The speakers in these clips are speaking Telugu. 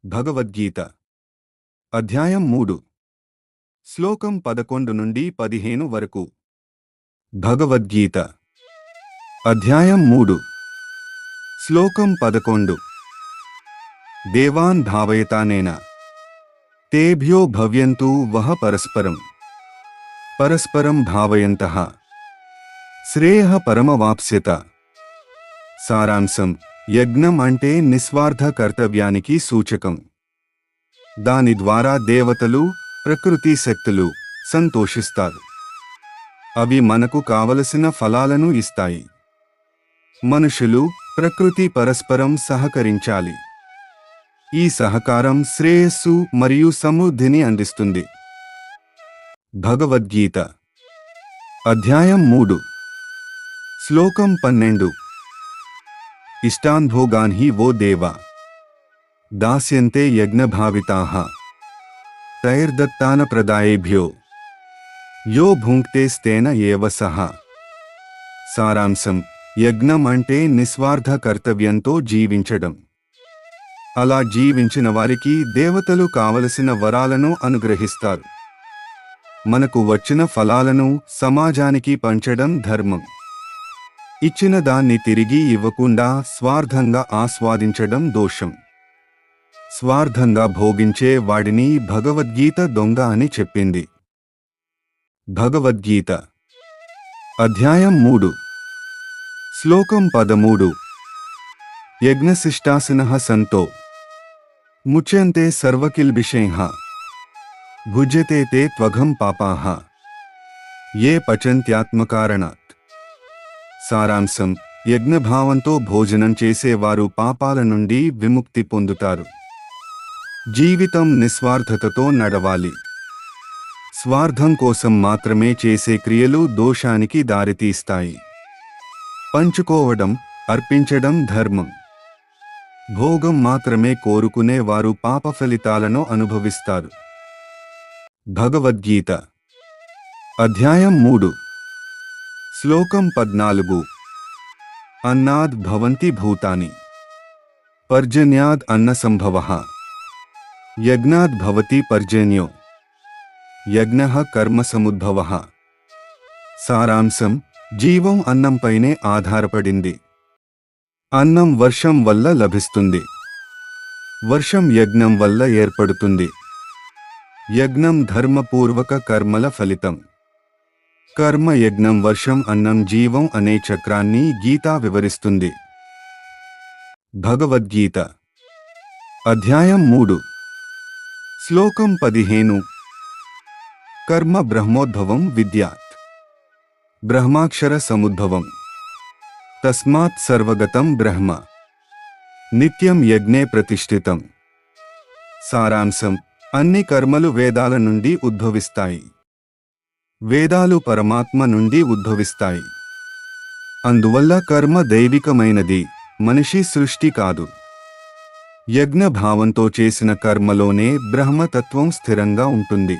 భగవద్గీత అధ్యాయం 3 శ్లోకం 11 నుండి 15 వరకు. భగవద్గీత అధ్యాయం 3 శ్లోకం 11. దేవాన్ భావయతానేన తేభ్యో భవ్యంతు వహ పరస్పరం పరస్పరం భావయంతః శ్రేయః పరమవాప్స్యత. సారాంశం: యజ్ఞం అంటే నిస్వార్థ కర్తవ్యానికి సూచకం. దాని ద్వారా దేవతలు, ప్రకృతి శక్తులు సంతోషిస్తారు. అవి మనకు కావలసిన ఫలాలను ఇస్తాయి. మనుషులు, ప్రకృతి పరస్పరం సహకరించాలి. ఈ సహకారం శ్రేయస్సు మరియు సమృద్ధిని అందిస్తుంది. భగవద్గీత అధ్యాయం 3 శ్లోకం 12. ఇష్టాన్ భోగాన్ హి వో దేవా దాస్యంతే యజ్ఞభావితాః తైర్దత్తాన ప్రదాయేభ్యో యో భుంక్తేస్తేన ఏవ సః. సారాంశం: యజ్ఞం అంటే నిస్వార్థ కర్తవ్యంతో జీవించడం. అలా జీవించిన వారికి దేవతలు కావలసిన వరాలను అనుగ్రహిస్తారు. మనకు వచ్చిన ఫలాలను సమాజానికి పంచడం ధర్మం. ఇచ్చిన దాన్ని తిరిగి ఇవ్వకుండా స్వార్థంగా ఆస్వాదించడం దోషం. స్వార్థంగా భోగించే వాడిని భగవద్గీత దొంగ అని చెప్పింది. భగవద్గీత అధ్యాయం 3 శ్లోకం 13. యజ్ఞశిష్టాసినః సంతో ముచ్యంతే సర్వకిల్బిషైః భుజ్యతే తే త్వఘం పాపాః యే పచంత్యాత్మకారణాత్. సారాంశం: యజ్ఞభావంతో భోజనం చేసేవారు పాపాల నుండి విముక్తి పొందుతారు. జీవితం నిస్వార్థతతో నడవాలి. స్వార్థం కోసం మాత్రమే చేసే క్రియలు దోషానికి దారితీస్తాయి. పంచుకోవడం, అర్పించడం ధర్మం. భోగం మాత్రమే కోరుకునే వారు పాప ఫలితాలను అనుభవిస్తారు. భగవద్గీత అధ్యాయం 3 శ్లోకం 14. అన్నాద్ భవంతి భూతాని పర్జన్యాద్ అన్న సంభవః యజ్ఞాద్ భవతి పర్జన్యో యజ్ఞః కర్మ సముద్భవః. సారాంశం: జీవం అన్నంపైనే ఆధారపడింది. అన్నం వర్షం వల్ల లభిస్తుంది. వర్షం యజ్ఞం వల్ల ఏర్పడుతుంది. యజ్ఞం ధర్మపూర్వక కర్మల ఫలితం. కర్మ, యజ్ఞం, వర్షం, అన్నం, జీవం అనే చక్రాన్ని గీత వివరిస్తుంది. భగవద్గీత అధ్యాయం 3 శ్లోకం 15. కర్మ బ్రహ్మోద్భవం విద్యాత్ బ్రహ్మాక్షర సముద్భవం తస్మాత్ సర్వగతం బ్రహ్మ నిత్యం యజ్ఞే ప్రతిష్ఠితం. సారాంశం: అన్ని కర్మలు వేదాల నుండి ఉద్భవిస్తాయి. వేదాలు పరమాత్మ నుండి ఉద్భవిస్తాయి. అందువల్ల కర్మ దైవికమైనది, మనిషి సృష్టి కాదు. యజ్ఞ భావంతో చేసిన కర్మలోనే బ్రహ్మతత్వం స్థిరంగా ఉంటుంది.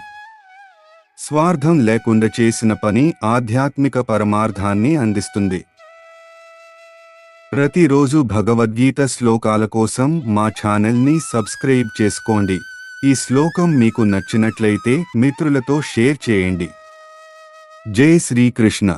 స్వార్థం లేకుండా చేసిన పని ఆధ్యాత్మిక పరమార్థాన్ని అందిస్తుంది. ప్రతిరోజు భగవద్గీత శ్లోకాల కోసం మా ఛానల్ని సబ్స్క్రైబ్ చేసుకోండి. ఈ శ్లోకం మీకు నచ్చినట్లయితే మిత్రులతో షేర్ చేయండి. జై శ్రీకృష్ణ.